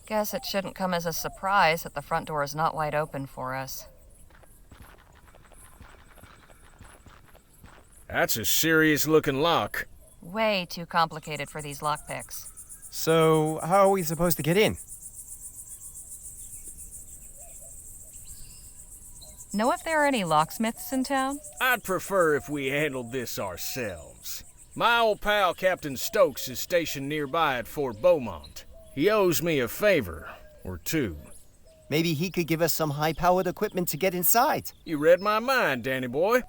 Guess it shouldn't come as a surprise that the front door is not wide open for us. That's a serious-looking lock. Way too complicated for these lockpicks. So, how are we supposed to get in? Know if there are any locksmiths in town? I'd prefer if we handled this ourselves. My old pal Captain Stokes is stationed nearby at Fort Beaumont. He owes me a favor, or two. Maybe he could give us some high-powered equipment to get inside. You read my mind, Danny boy.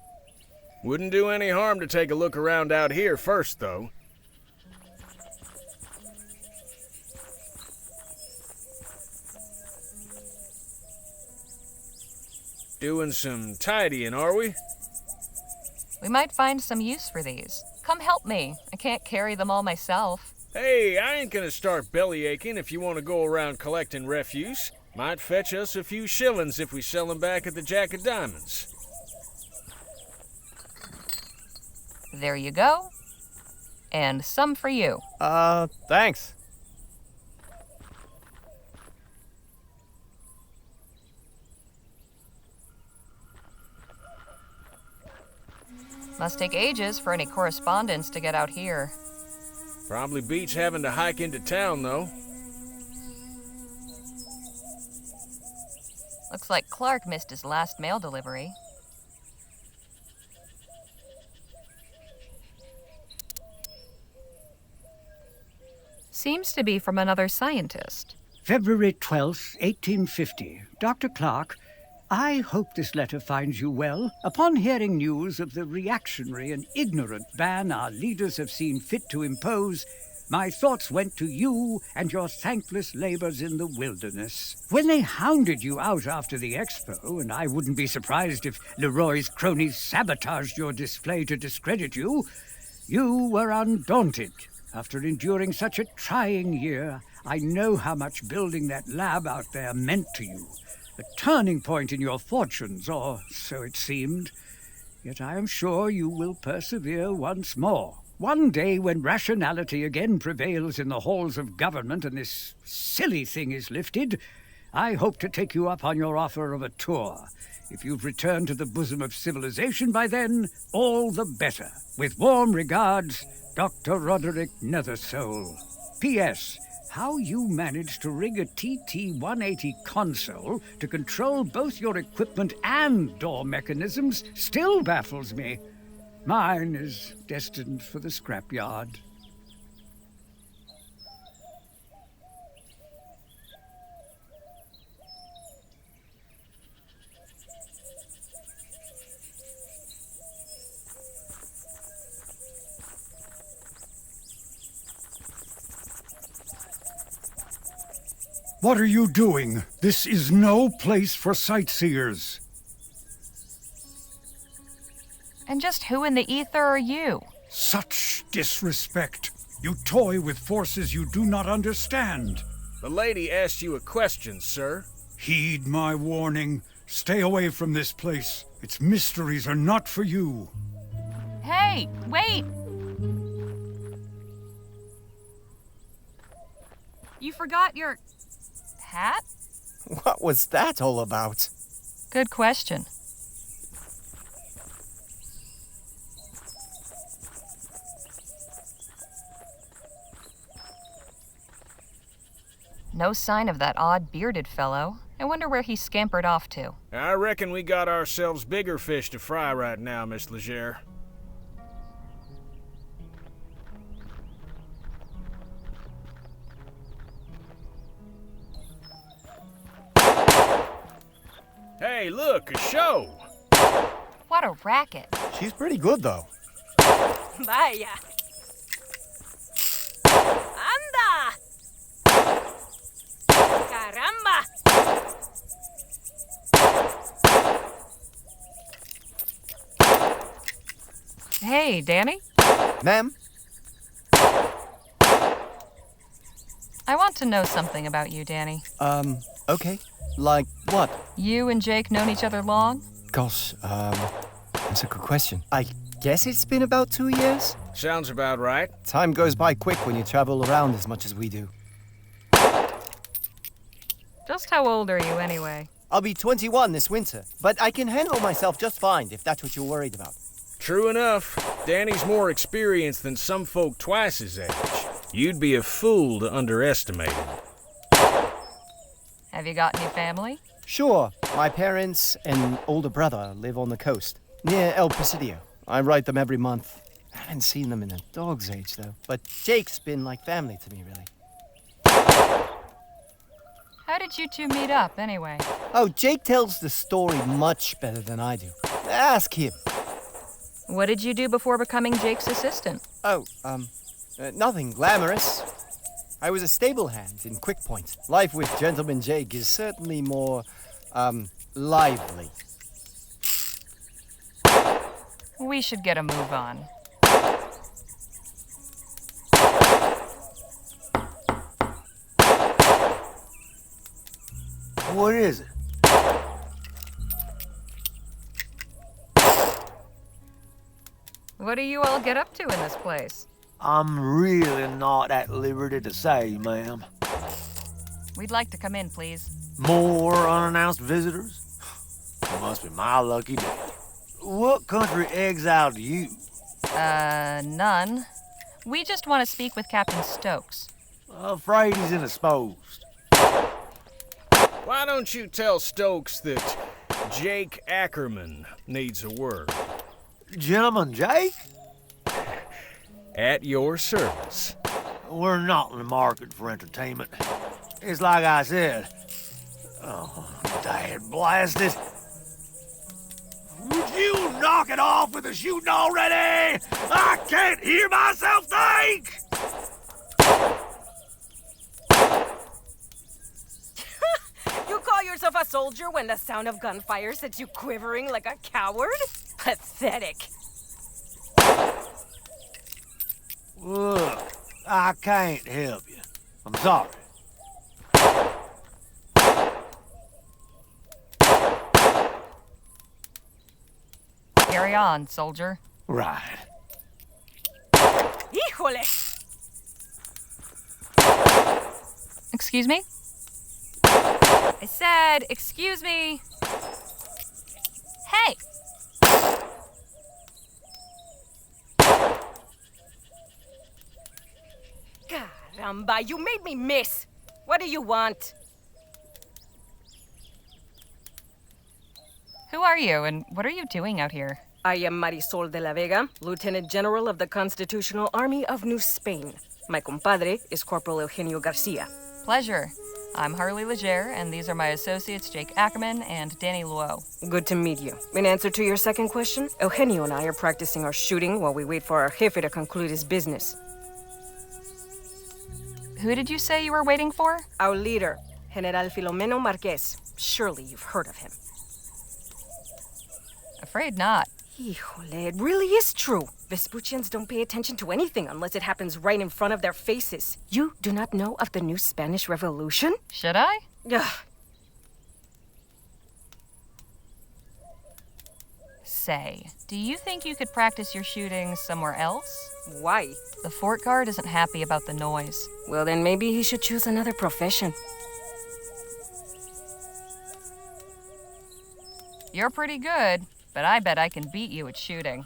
Wouldn't do any harm to take a look around out here first, though. Doing some tidying, are we? We might find some use for these. Come help me. I can't carry them all myself. Hey, I ain't gonna start bellyaching if you want to go around collecting refuse. Might fetch us a few shillings if we sell them back at the Jack of Diamonds. There you go. And some for you. Thanks. Must take ages for any correspondence to get out here. Probably beats having to hike into town, though. Looks like Clark missed his last mail delivery. Seems to be from another scientist. February 12th, 1850. Dr. Clark, I hope this letter finds you well. Upon hearing news of the reactionary and ignorant ban our leaders have seen fit to impose, my thoughts went to you and your thankless labors in the wilderness. When they hounded you out after the expo, and I wouldn't be surprised if Leroy's cronies sabotaged your display to discredit you, you were undaunted. After enduring such a trying year, I know how much building that lab out there meant to you. A turning point in your fortunes, or so it seemed. Yet I am sure you will persevere once more. One day when rationality again prevails in the halls of government and this silly thing is lifted, I hope to take you up on your offer of a tour. If you've returned to the bosom of civilization by then, all the better. With warm regards, Dr. Roderick Nethersole. P.S. How you managed to rig a TT-180 console to control both your equipment and door mechanisms still baffles me. Mine is destined for the scrapyard. What are you doing? This is no place for sightseers. And just who in the ether are you? Such disrespect. You toy with forces you do not understand. The lady asked you a question, sir. Heed my warning. Stay away from this place. Its mysteries are not for you. Hey, wait! You forgot your hat? What was that all about? Good question. No sign of that odd bearded fellow. I wonder where he scampered off to. I reckon we got ourselves bigger fish to fry right now, Miss Leger. Hey, look, a show! What a racket. She's pretty good, though. Vaya. Anda! Caramba! Hey, Danny? Ma'am? I want to know something about you, Danny. Okay. Like what? You and Jake known each other long? Gosh, that's a good question. I guess it's been about 2 years? Sounds about right. Time goes by quick when you travel around as much as we do. Just how old are you anyway? I'll be 21 this winter, but I can handle myself just fine if that's what you're worried about. True enough. Danny's more experienced than some folk twice his age. You'd be a fool to underestimate him. Have you got any family? Sure, my parents and older brother live on the coast, near El Presidio. I write them every month. I haven't seen them in a dog's age, though. But Jake's been like family to me, really. How did you two meet up, anyway? Oh, Jake tells the story much better than I do. Ask him. What did you do before becoming Jake's assistant? Oh, nothing glamorous. I was a stable hand in Quick Point. Life with Gentleman Jake is certainly more, lively. We should get a move on. What is it? What do you all get up to in this place? I'm really not at liberty to say, ma'am. We'd like to come in, please. More unannounced visitors? Must be my lucky day. What country exiled you? None. We just want to speak with Captain Stokes. Afraid he's indisposed. Why don't you tell Stokes that Jake Ackerman needs a word? Gentleman Jake? At your service. We're not in the market for entertainment. It's like I said. Oh, dad blasted. Would you knock it off with the shooting already? I can't hear myself think! You call yourself a soldier when the sound of gunfire sets you quivering like a coward? Pathetic. Look, I can't help you. I'm sorry. Carry on, soldier. Right. Híjole! Excuse me? I said, excuse me. Hey! Caramba, you made me miss. What do you want? Who are you, and what are you doing out here? I am Marisol de la Vega, Lieutenant General of the Constitutional Army of New Spain. My compadre is Corporal Eugenio Garcia. Pleasure. I'm Harley Leger, and these are my associates Jake Ackerman and Danny Luo. Good to meet you. In answer to your second question, Eugenio and I are practicing our shooting while we wait for our jefe to conclude his business. Who did you say you were waiting for? Our leader, General Filomeno Marquez. Surely you've heard of him. Afraid not. Híjole, it really is true. Vespuccians don't pay attention to anything unless it happens right in front of their faces. You do not know of the new Spanish Revolution? Should I? Ugh. Say, do you think you could practice your shooting somewhere else? Why? The fort guard isn't happy about the noise. Well, then maybe he should choose another profession. You're pretty good, but I bet I can beat you at shooting.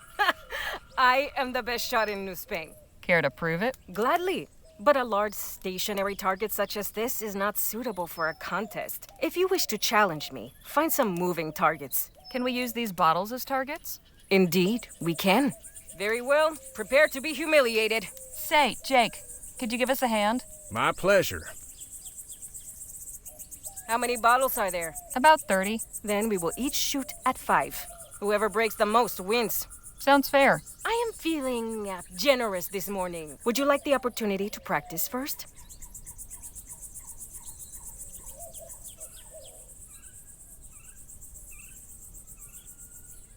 I am the best shot in New Spain. Care to prove it? Gladly. But a large stationary target such as this is not suitable for a contest. If you wish to challenge me, find some moving targets. Can we use these bottles as targets? Indeed, we can. Very well. Prepare to be humiliated. Say, Jake, could you give us a hand? My pleasure. How many bottles are there? About 30. Then we will each shoot at 5. Whoever breaks the most wins. Sounds fair. I am feeling generous this morning. Would you like the opportunity to practice first?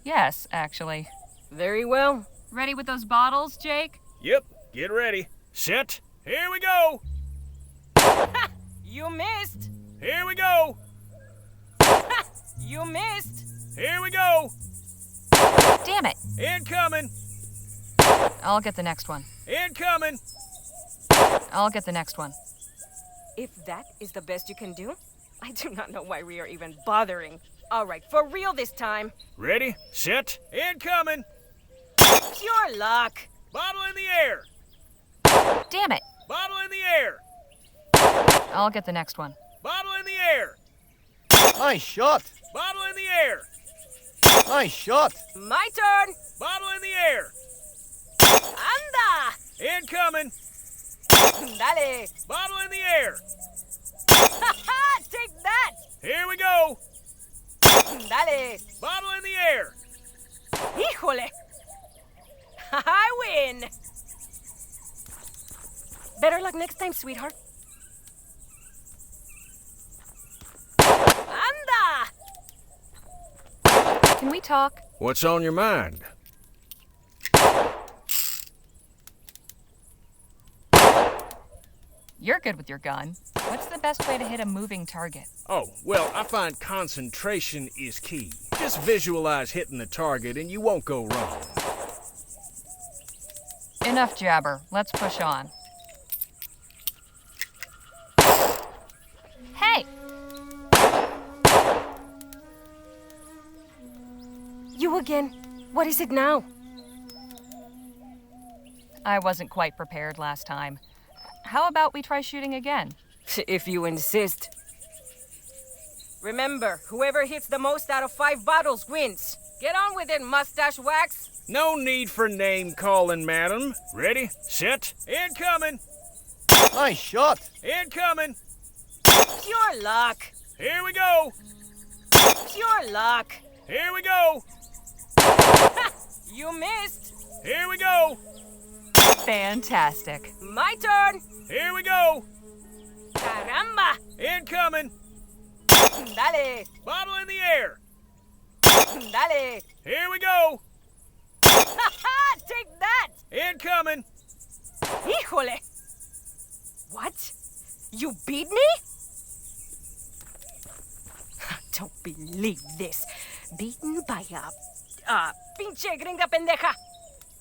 Yes, actually. Very well. Ready with those bottles, Jake? Yep, get ready. Set. Here we go. You missed. Here we go. You missed. Here we go. Damn it. Incoming. I'll get the next one. Incoming. I'll get the next one. If that is the best you can do, I do not know why we are even bothering. All right, for real this time. Ready, set, incoming! Pure luck. Bottle in the air! Damn it! Bottle in the air! I'll get the next one. Bottle in the air! Nice shot! Bottle in the air! Nice shot! My turn. Bottle in the air! Anda. Incoming! Dale. Bottle in the air! Haha, take that. Here we go! Dale. Bottle in the air! Híjole. I win. Better luck next time, sweetheart. Anda. Can we talk? What's on your mind? You're good with your gun. What's the best way to hit a moving target? Oh, well, I find concentration is key. Just visualize hitting the target and you won't go wrong. Enough jabber. Let's push on. Hey! You again. What is it now? I wasn't quite prepared last time. How about we try shooting again? If you insist. Remember, whoever hits the most out of 5 bottles wins. Get on with it, mustache wax. No need for name calling, madam. Ready, set, incoming! Nice shot! Incoming! Pure luck. Here we go! Pure luck. Here we go! You missed. Here we go! Fantastic. My turn. Here we go! Caramba. Incoming! Dale. Bottle in the air! Dale. Here we go! Take that. Incoming! Híjole. What? You beat me? Don't believe this. Beaten by a pinche gringa pendeja.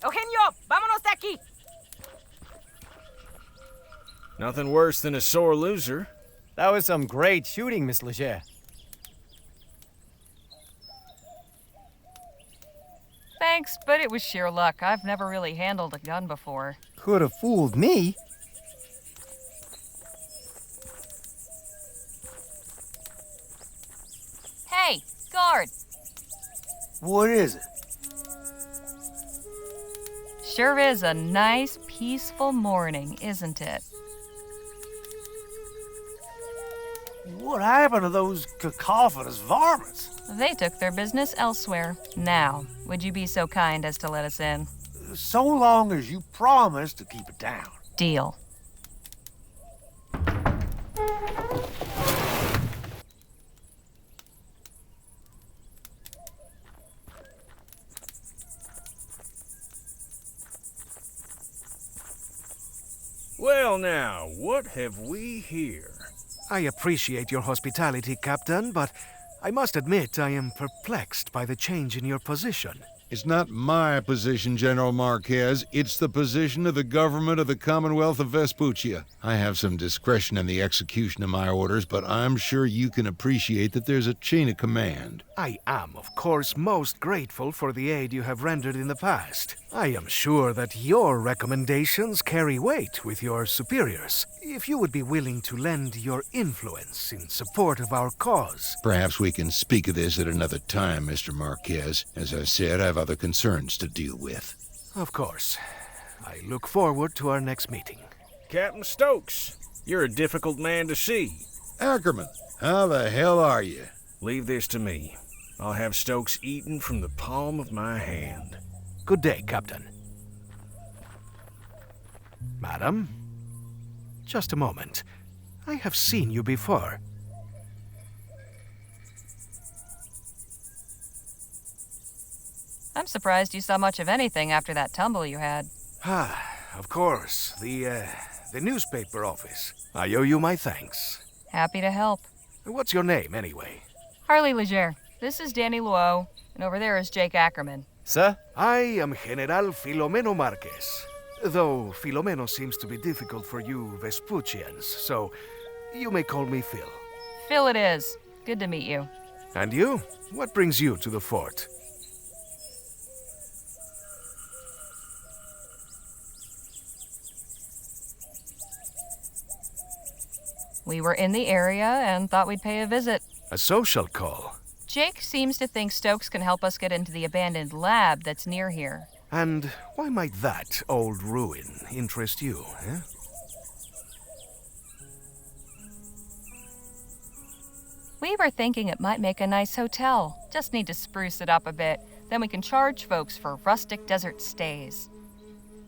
Eugenio, vámonos de aquí. Nothing worse than a sore loser. That was some great shooting, Miss Leger. Thanks, but it was sheer luck. I've never really handled a gun before. Could have fooled me. Hey, guard! What is it? Sure is a nice, peaceful morning, isn't it? What happened to those cacophonous varmints? They took their business elsewhere. Now, would you be so kind as to let us in? So long as you promise to keep it down. Deal. Well now, what have we here? I appreciate your hospitality, Captain, but I must admit I am perplexed by the change in your position. It's not my position, General Marquez. It's the position of the government of the Commonwealth of Vespuccia. I have some discretion in the execution of my orders, but I'm sure you can appreciate that there's a chain of command. I am, of course, most grateful for the aid you have rendered in the past. I am sure that your recommendations carry weight with your superiors. If you would be willing to lend your influence in support of our cause. Perhaps we can speak of this at another time, Mr. Marquez. As I said, I have other concerns to deal with. Of course. I look forward to our next meeting. Captain Stokes, you're a difficult man to see. Ackerman, how the hell are you? Leave this to me. I'll have Stokes eaten from the palm of my hand. Good day, Captain. Madam? Just a moment. I have seen you before. I'm surprised you saw much of anything after that tumble you had. Of course. The newspaper office. I owe you my thanks. Happy to help. What's your name, anyway? Harley Leger. This is Danny Luo, and over there is Jake Ackerman. Sir? I am General Filomeno Marquez. Though Filomeno seems to be difficult for you Vespuccians, so you may call me Phil. Phil it is. Good to meet you. And you? What brings you to the fort? We were in the area and thought we'd pay a visit. A social call. Jake seems to think Stokes can help us get into the abandoned lab that's near here. And why might that old ruin interest you, eh? We were thinking it might make a nice hotel. Just need to spruce it up a bit. Then we can charge folks for rustic desert stays.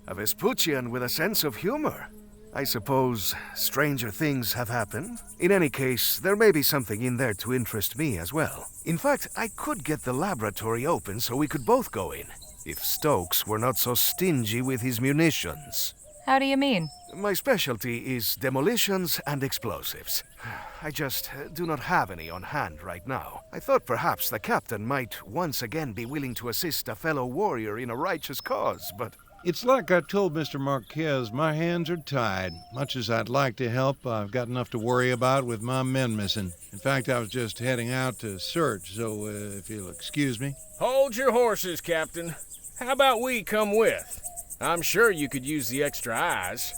A Vespuccian with a sense of humor. I suppose stranger things have happened. In any case, there may be something in there to interest me as well. In fact, I could get the laboratory open so we could both go in, if Stokes were not so stingy with his munitions. How do you mean? My specialty is demolitions and explosives. I just do not have any on hand right now. I thought perhaps the captain might once again be willing to assist a fellow warrior in a righteous cause, but... It's like I told Mr. Marquez, my hands are tied. Much as I'd like to help, I've got enough to worry about with my men missing. In fact, I was just heading out to search, so if you'll excuse me. Hold your horses, Captain. How about we come with? I'm sure you could use the extra eyes.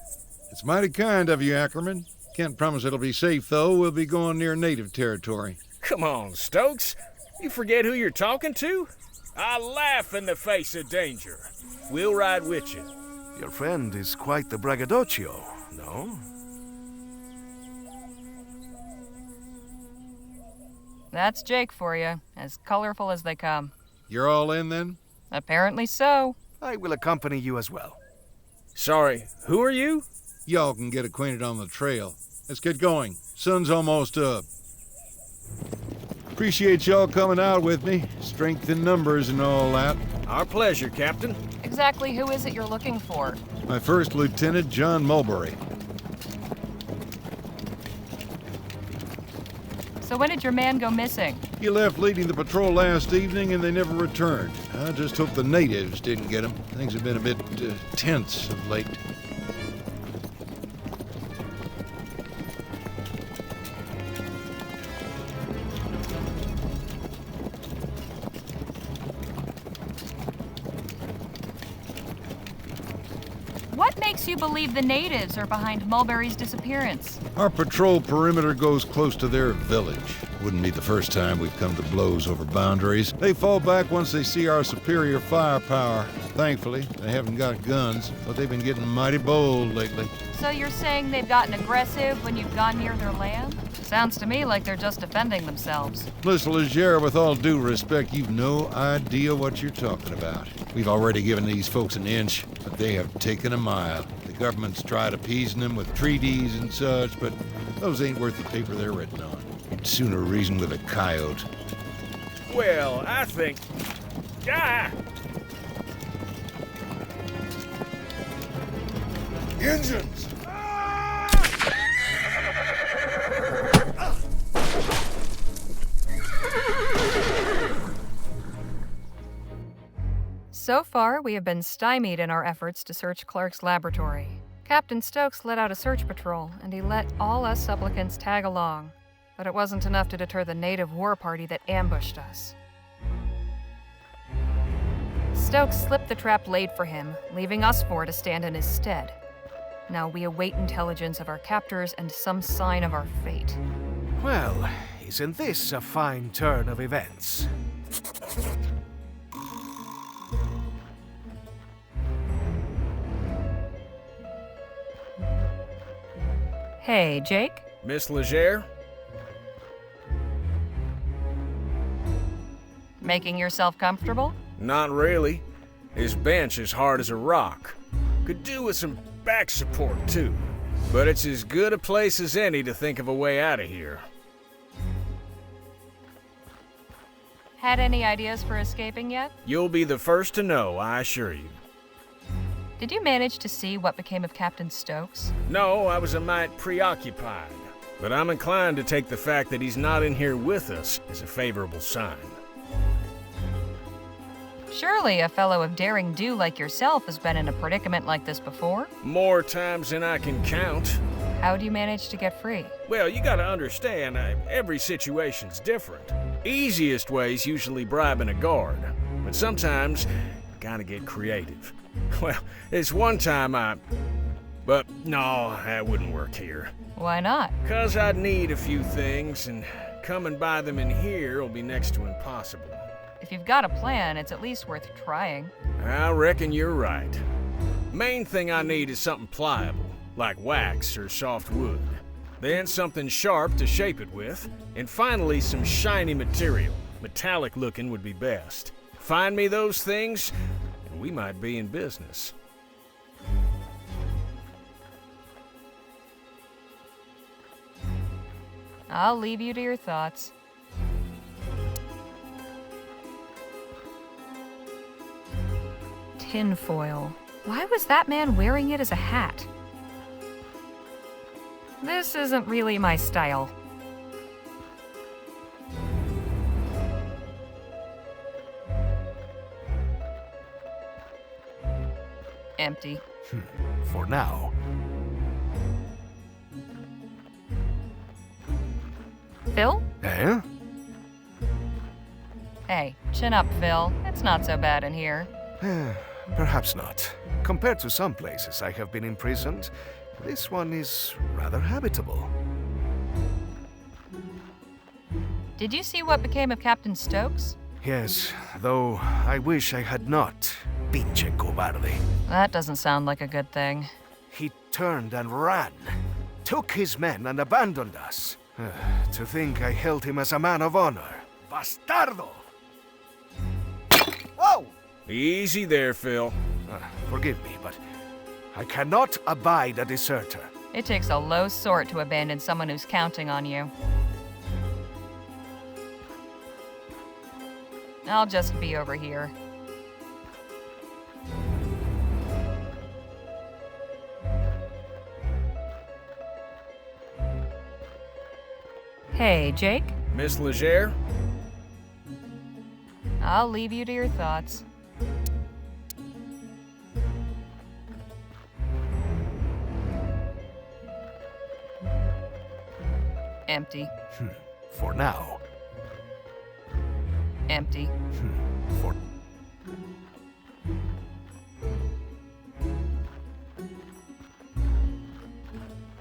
It's mighty kind of you, Ackerman. Can't promise it'll be safe, though. We'll be going near native territory. Come on, Stokes. You forget who you're talking to? I laugh in the face of danger. We'll ride with you. Your friend is quite the braggadocio, no? That's Jake for you, as colorful as they come. You're all in, then? Apparently so. I will accompany you as well. Sorry, who are you? Y'all can get acquainted on the trail. Let's get going. Sun's almost up. Appreciate y'all coming out with me. Strength in numbers and all that. Our pleasure, Captain. Exactly who is it you're looking for? My first lieutenant, John Mulberry. So when did your man go missing? He left leading the patrol last evening and they never returned. I just hope the natives didn't get him. Things have been a bit tense of late. What makes you believe the natives are behind Mulberry's disappearance? Our patrol perimeter goes close to their village. Wouldn't be the first time we've come to blows over boundaries. They fall back once they see our superior firepower. Thankfully, they haven't got guns, but they've been getting mighty bold lately. So you're saying they've gotten aggressive when you've gone near their land? Sounds to me like they're just defending themselves. Mr. Leger, with all due respect, you've no idea what you're talking about. We've already given these folks an inch, but they have taken a mile. The government's tried appeasing them with treaties and such, but those ain't worth the paper they're written on. You'd sooner reason with a coyote. Well, I think... Ah! Engines! So far, we have been stymied in our efforts to search Clark's laboratory. Captain Stokes let out a search patrol, and he let all us supplicants tag along. But it wasn't enough to deter the native war party that ambushed us. Stokes slipped the trap laid for him, leaving us four to stand in his stead. Now we await intelligence of our captors and some sign of our fate. Well, isn't this a fine turn of events? Hey, Jake? Miss Leger? Making yourself comfortable? Not really. His bench is hard as a rock. Could do with some back support, too. But it's as good a place as any to think of a way out of here. Had any ideas for escaping yet? You'll be the first to know, I assure you. Did you manage to see what became of Captain Stokes? No, I was a mite preoccupied. But I'm inclined to take the fact that he's not in here with us as a favorable sign. Surely a fellow of daring do like yourself has been in a predicament like this before? More times than I can count. How'd you manage to get free? Well, you gotta understand, every situation's different. Easiest way's usually bribing a guard, but sometimes you gotta get creative. Well, this one time but no, that wouldn't work here. Why not? 'Cause I'd need a few things, and coming by them in here will be next to impossible. If you've got a plan, it's at least worth trying. I reckon you're right. Main thing I need is something pliable, like wax or soft wood. Then something sharp to shape it with, and finally some shiny material. Metallic looking would be best. Find me those things, and we might be in business. I'll leave you to your thoughts. Tinfoil. Why was that man wearing it as a hat? This isn't really my style. Empty. For now. Phil? Eh? Hey, chin up, Phil. It's not so bad in here. Perhaps not. Compared to some places I have been imprisoned, this one is rather habitable. Did you see what became of Captain Stokes? Yes, though I wish I had not. Pinche cobarde. That doesn't sound like a good thing. He turned and ran, took his men and abandoned us. To think I held him as a man of honor. Bastardo! Whoa! Easy there, Phil. Forgive me, but I cannot abide a deserter. It takes a low sort to abandon someone who's counting on you. I'll just be over here. Hey, Jake? Miss Leger? I'll leave you to your thoughts. Empty. For now. Empty. For...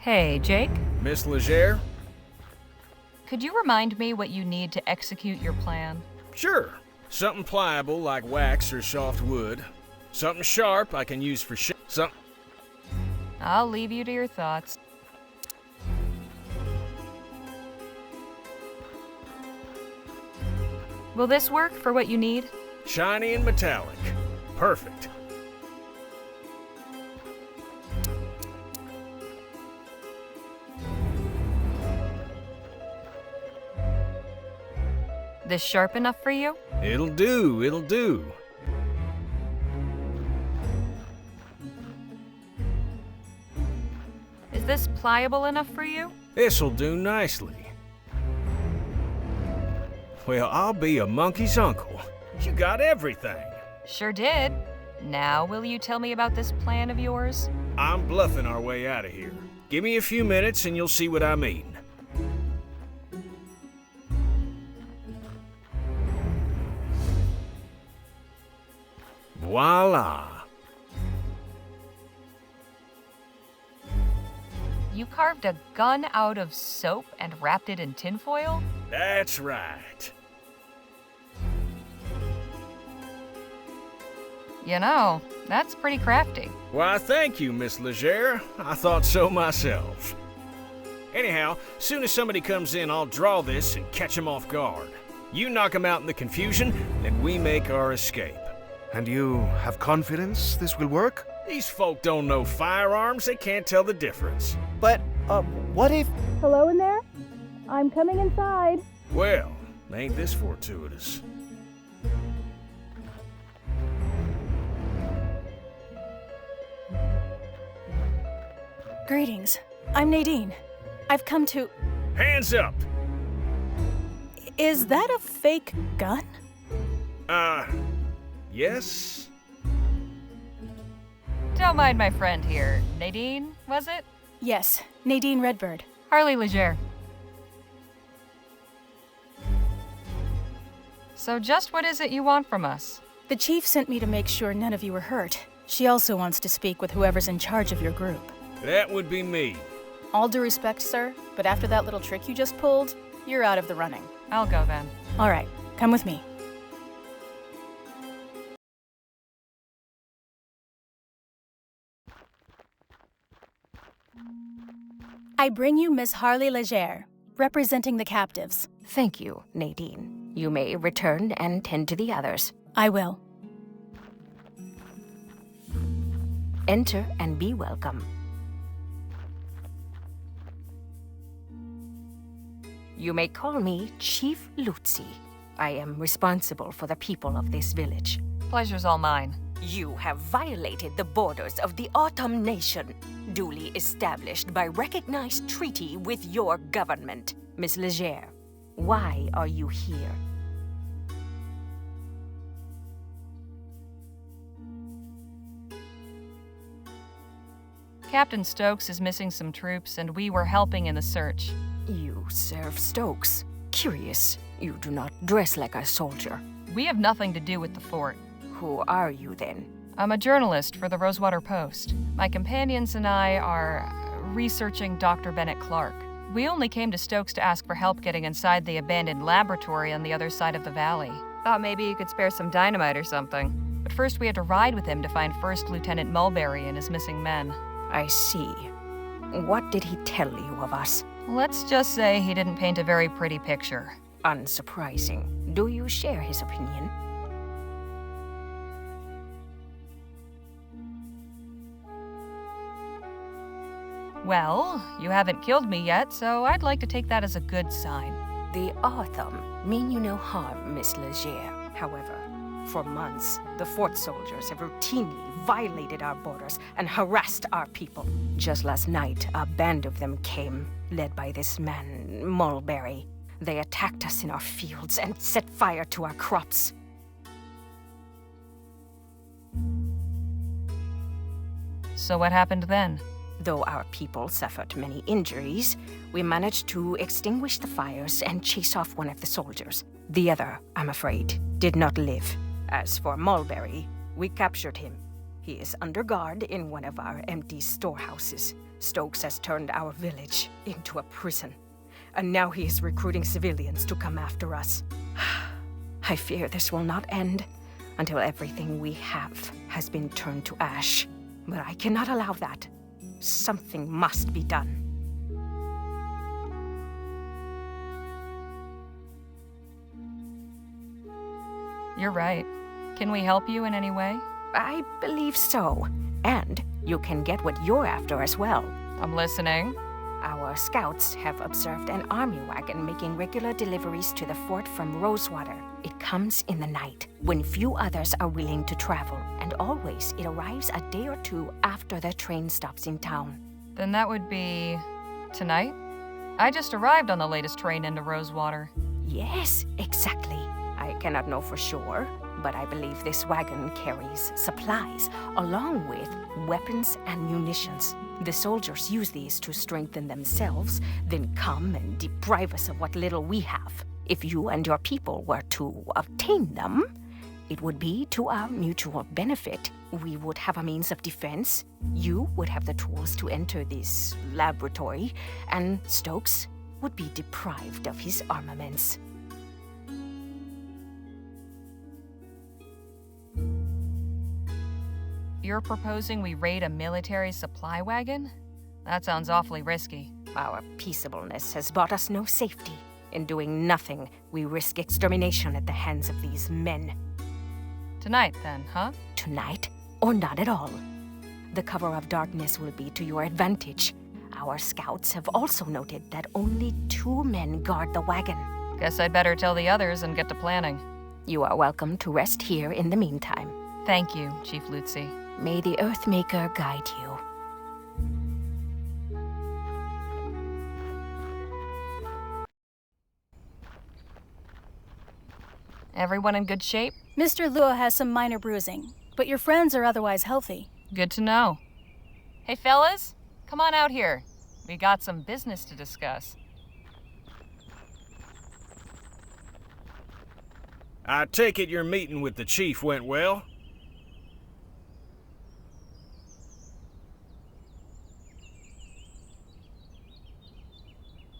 Hey, Jake? Miss Leger? Could you remind me what you need to execute your plan? Sure. Something pliable like wax or soft wood. Something sharp I can use for I'll leave you to your thoughts. Will this work for what you need? Shiny and metallic. Perfect. This sharp enough for you? It'll do, it'll do. Is this pliable enough for you? This'll do nicely. Well, I'll be a monkey's uncle. You got everything. Sure did. Now will you tell me about this plan of yours? I'm bluffing our way out of here. Give me a few minutes and you'll see what I mean. Voila! You carved a gun out of soap and wrapped it in tinfoil? That's right. You know, that's pretty crafty. Why, thank you, Miss Leger. I thought so myself. Anyhow, soon as somebody comes in, I'll draw this and catch them off guard. You knock them out in the confusion, then we make our escape. And you have confidence this will work? These folk don't know firearms, they can't tell the difference. But, what if... Hello in there? I'm coming inside. Well, ain't this fortuitous? Greetings. I'm Nadine. I've come to... Hands up! Is that a fake gun? Yes? Don't mind my friend here. Nadine, was it? Yes, Nadine Redbird. Harley Leger. So just what is it you want from us? The chief sent me to make sure none of you were hurt. She also wants to speak with whoever's in charge of your group. That would be me. All due respect, sir, but after that little trick you just pulled, you're out of the running. I'll go then. All right, come with me. I bring you Miss Harley Leger, representing the captives. Thank you, Nadine. You may return and tend to the others. I will. Enter and be welcome. You may call me Chief Lutzi. I am responsible for the people of this village. Pleasure's all mine. You have violated the borders of the Autumn Nation, duly established by recognized treaty with your government. Miss Leger, why are you here? Captain Stokes is missing some troops, and we were helping in the search. You serve Stokes. Curious, you do not dress like a soldier. We have nothing to do with the fort. Who are you then? I'm a journalist for the Rosewater Post. My companions and I are researching Dr. Bennett Clark. We only came to Stokes to ask for help getting inside the abandoned laboratory on the other side of the valley. Thought maybe you could spare some dynamite or something. But first we had to ride with him to find First Lieutenant Mulberry and his missing men. I see. What did he tell you of us? Let's just say he didn't paint a very pretty picture. Unsurprising. Do you share his opinion? Well, you haven't killed me yet, so I'd like to take that as a good sign. The Autumn mean you no harm, Miss Leger. However, for months, the fort soldiers have routinely violated our borders and harassed our people. Just last night, a band of them came, led by this man, Mulberry. They attacked us in our fields and set fire to our crops. So what happened then? Though our people suffered many injuries, we managed to extinguish the fires and chase off one of the soldiers. The other, I'm afraid, did not live. As for Mulberry, we captured him. He is under guard in one of our empty storehouses. Stokes has turned our village into a prison, and now he is recruiting civilians to come after us. I fear this will not end until everything we have has been turned to ash. But I cannot allow that. Something must be done. You're right. Can we help you in any way? I believe so. And you can get what you're after as well. I'm listening. Our scouts have observed an army wagon making regular deliveries to the fort from Rosewater. It comes in the night, when few others are willing to travel, and always it arrives a day or two after the train stops in town. Then that would be tonight? I just arrived on the latest train into Rosewater. Yes, exactly. I cannot know for sure, but I believe this wagon carries supplies, along with weapons and munitions. The soldiers use these to strengthen themselves, then come and deprive us of what little we have. If you and your people were to obtain them, it would be to our mutual benefit. We would have a means of defense, you would have the tools to enter this laboratory, and Stokes would be deprived of his armaments. You're proposing we raid a military supply wagon? That sounds awfully risky. Our peaceableness has brought us no safety. In doing nothing, we risk extermination at the hands of these men. Tonight, then, huh? Tonight, or not at all. The cover of darkness will be to your advantage. Our scouts have also noted that only 2 men guard the wagon. Guess I'd better tell the others and get to planning. You are welcome to rest here in the meantime. Thank you, Chief Lutzi. May the Earthmaker guide you. Everyone in good shape? Mr. Lua has some minor bruising, but your friends are otherwise healthy. Good to know. Hey, fellas, Come on out here. We got some business to discuss. I take it your meeting with the chief went well?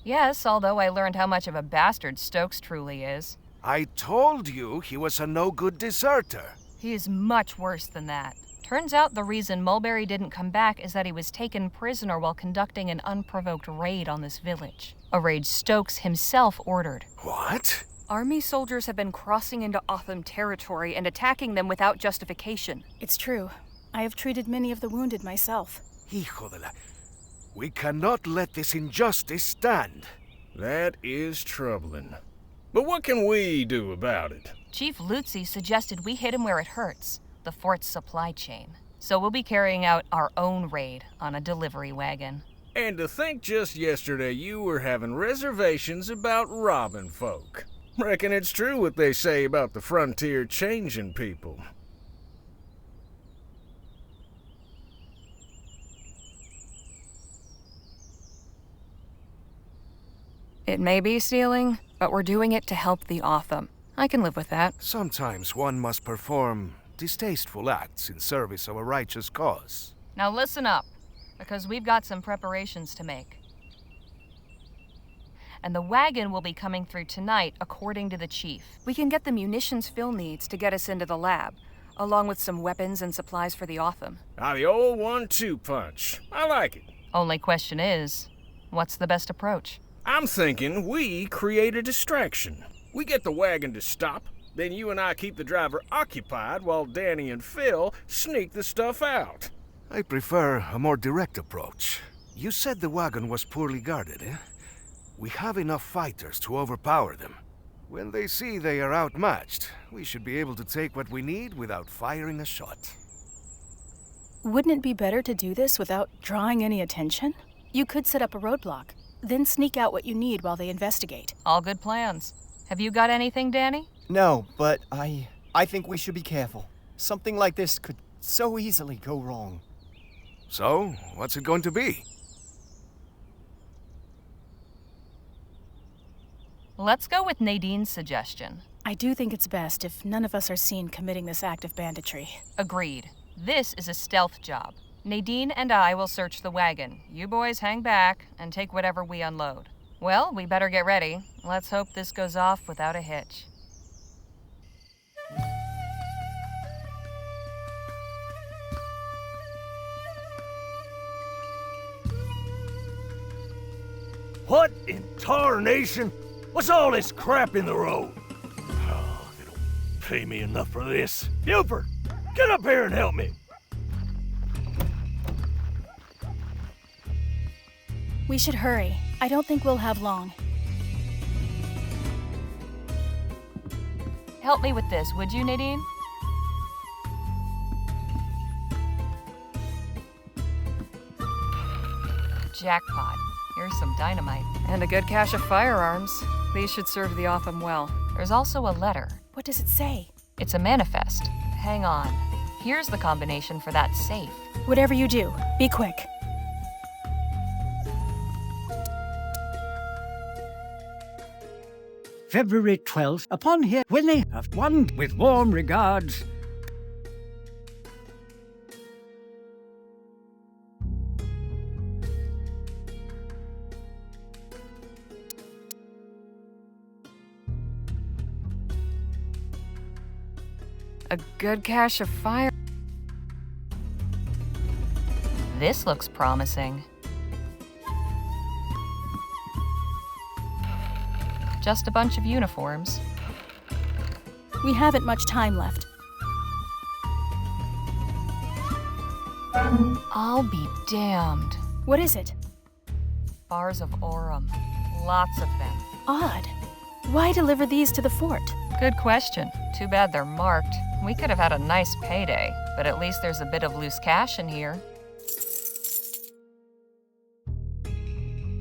Yes, although I learned how much of a bastard Stokes truly is. I told you he was a no-good deserter. He is much worse than that. Turns out the reason Mulberry didn't come back is that he was taken prisoner while conducting an unprovoked raid on this village. A raid Stokes himself ordered. What? Army soldiers have been crossing into Otham territory and attacking them without justification. It's true. I have treated many of the wounded myself. Hijo de la... We cannot let this injustice stand. That is troubling. But what can we do about it? Chief Lutzi suggested we hit him where it hurts, the fort's supply chain. So we'll be carrying out our own raid on a delivery wagon. And to think just yesterday you were having reservations about robbing folk. Reckon it's true what they say about the frontier changing people. It may be stealing, but we're doing it to help the Otham. I can live with that. Sometimes one must perform distasteful acts in service of a righteous cause. Now listen up, because we've got some preparations to make. And the wagon will be coming through tonight, according to the chief. We can get the munitions Phil needs to get us into the lab, along with some weapons and supplies for the Otham. The old 1-2 punch. I like it. Only question is, what's the best approach? I'm thinking we create a distraction. We get the wagon to stop, then you and I keep the driver occupied while Danny and Phil sneak the stuff out. I prefer a more direct approach. You said the wagon was poorly guarded, eh? We have enough fighters to overpower them. When they see they are outmatched, we should be able to take what we need without firing a shot. Wouldn't it be better to do this without drawing any attention? You could set up a roadblock, then sneak out what you need while they investigate. All good plans. Have you got anything, Danny? No, but I think we should be careful. Something like this could so easily go wrong. So, what's it going to be? Let's go with Nadine's suggestion. I do think it's best if none of us are seen committing this act of banditry. Agreed. This is a stealth job. Nadine and I will search the wagon. You boys hang back and take whatever we unload. Well, we better get ready. Let's hope this goes off without a hitch. What in tarnation? What's all this crap in the road? Oh, they don't pay me enough for this. Buford, get up here and help me. We should hurry. I don't think we'll have long. Help me with this, would you, Nadine? Jackpot. Here's some dynamite. And a good cache of firearms. These should serve the Otham well. There's also a letter. What does it say? It's a manifest. Hang on. Here's the combination for that safe. Whatever you do, be quick. February 12th, upon here, when they have one with warm regards. A good cache of fire. This looks promising. Just a bunch of uniforms. We haven't much time left. I'll be damned. What is it? Bars of Aurum. Lots of them. Odd. Why deliver these to the fort? Good question. Too bad they're marked. We could have had a nice payday, but at least there's a bit of loose cash in here.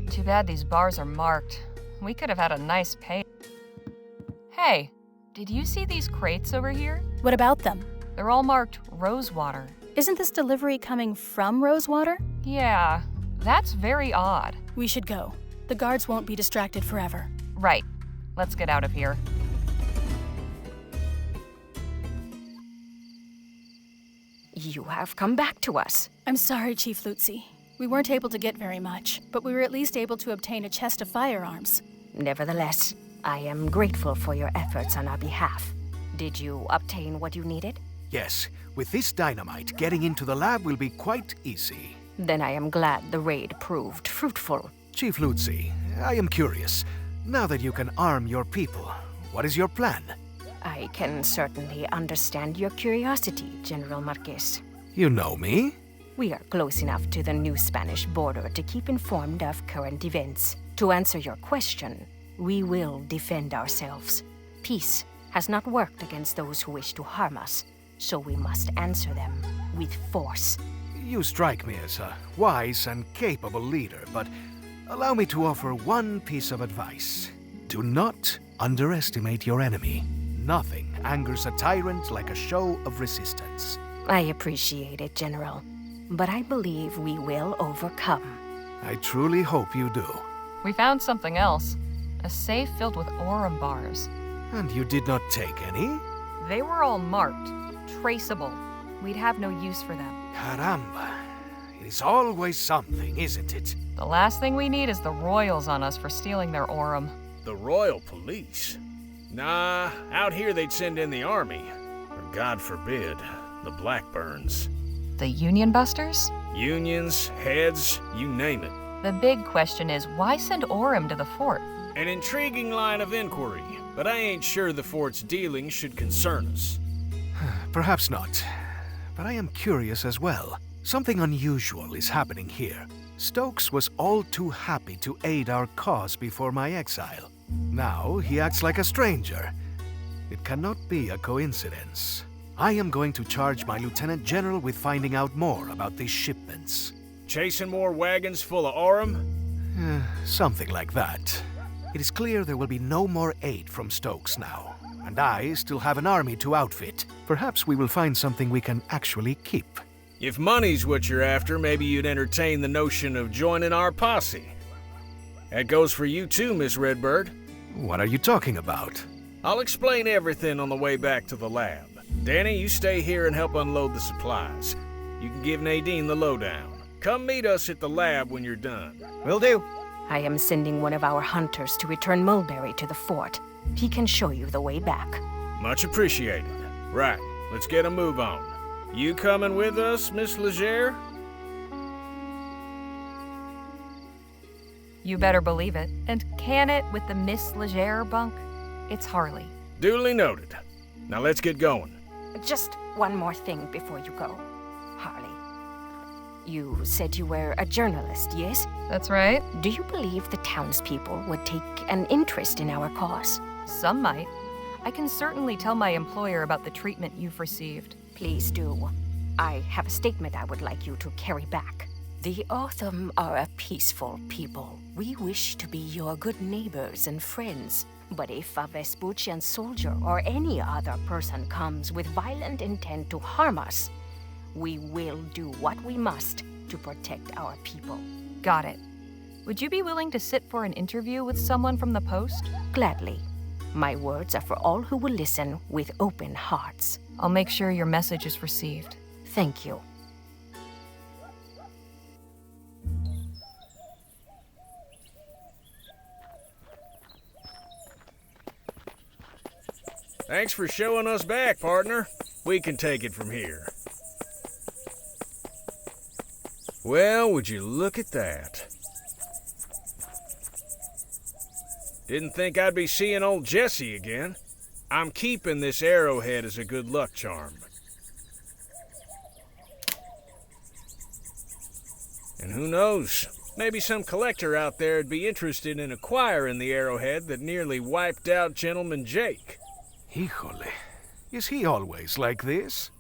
Too bad these bars are marked. We could have had a nice pay. Hey, did you see these crates over here? What about them? They're all marked Rosewater. Isn't this delivery coming from Rosewater? Yeah, That's very odd. We should go. The guards won't be distracted forever. Right. Let's get out of here. You have come back to us. I'm sorry, Chief Lutzi. We weren't able to get very much, but we were at least able to obtain a chest of firearms. Nevertheless, I am grateful for your efforts on our behalf. Did you obtain what you needed? Yes, with this dynamite, getting into the lab will be quite easy. Then I am glad the raid proved fruitful. Chief Lutzi, I am curious. Now that you can arm your people, what is your plan? I can certainly understand your curiosity, General Marquez. You know me? We are close enough to the new Spanish border to keep informed of current events. To answer your question, we will defend ourselves. Peace has not worked against those who wish to harm us, so we must answer them with force. You strike me as a wise and capable leader, but allow me to offer one piece of advice. Do not underestimate your enemy. Nothing angers a tyrant like a show of resistance. I appreciate it, General, but I believe we will overcome. I truly hope you do. We found something else. A safe filled with Aurum bars. And you did not take any? They were all marked, traceable. We'd have no use for them. Caramba. It is always something, isn't it? The last thing we need is the royals on us for stealing their Aurum. The royal police? Nah, out here they'd send in the army. Or God forbid, the Blackburns. The Union Busters? Unions, heads, you name it. The big question is, why send Aurum to the fort? An intriguing line of inquiry, but I ain't sure the fort's dealings should concern us. Perhaps not. But I am curious as well. Something unusual is happening here. Stokes was all too happy to aid our cause before my exile. Now he acts like a stranger. It cannot be a coincidence. I am going to charge my Lieutenant General with finding out more about these shipments. Chasing more wagons full of Aurum? Something like that. It is clear there will be no more aid from Stokes now, and I still have an army to outfit. Perhaps we will find something we can actually keep. If money's what you're after, maybe you'd entertain the notion of joining our posse. That goes for you too, Miss Redbird. What are you talking about? I'll explain everything on the way back to the lab. Danny, you stay here and help unload the supplies. You can give Nadine the lowdown. Come meet us at the lab when you're done. Will do. I am sending one of our hunters to return Mulberry to the fort. He can show you the way back. Much appreciated. Right, let's get a move on. You coming with us, Miss Leger? You better believe it. And can it with the Miss Leger bunk? It's Harley. Duly noted. Now let's get going. Just one more thing before you go, Harley. You said you were a journalist, yes? That's right. Do you believe the townspeople would take an interest in our cause? Some might. I can certainly tell my employer about the treatment you've received. Please do. I have a statement I would like you to carry back. The Autumn are a peaceful people. We wish to be your good neighbors and friends. But if a Vespuccian soldier or any other person comes with violent intent to harm us, we will do what we must to protect our people. Got it. Would you be willing to sit for an interview with someone from the post? Gladly. My words are for all who will listen with open hearts. I'll make sure your message is received. Thank you. Thanks for showing us back, partner. We can take it from here. Well, would you look at that? Didn't think I'd be seeing old Jesse again. I'm keeping this arrowhead as a good luck charm. And who knows, maybe some collector out there'd be interested in acquiring the arrowhead that nearly wiped out Gentleman Jake. Híjole, is he always like this?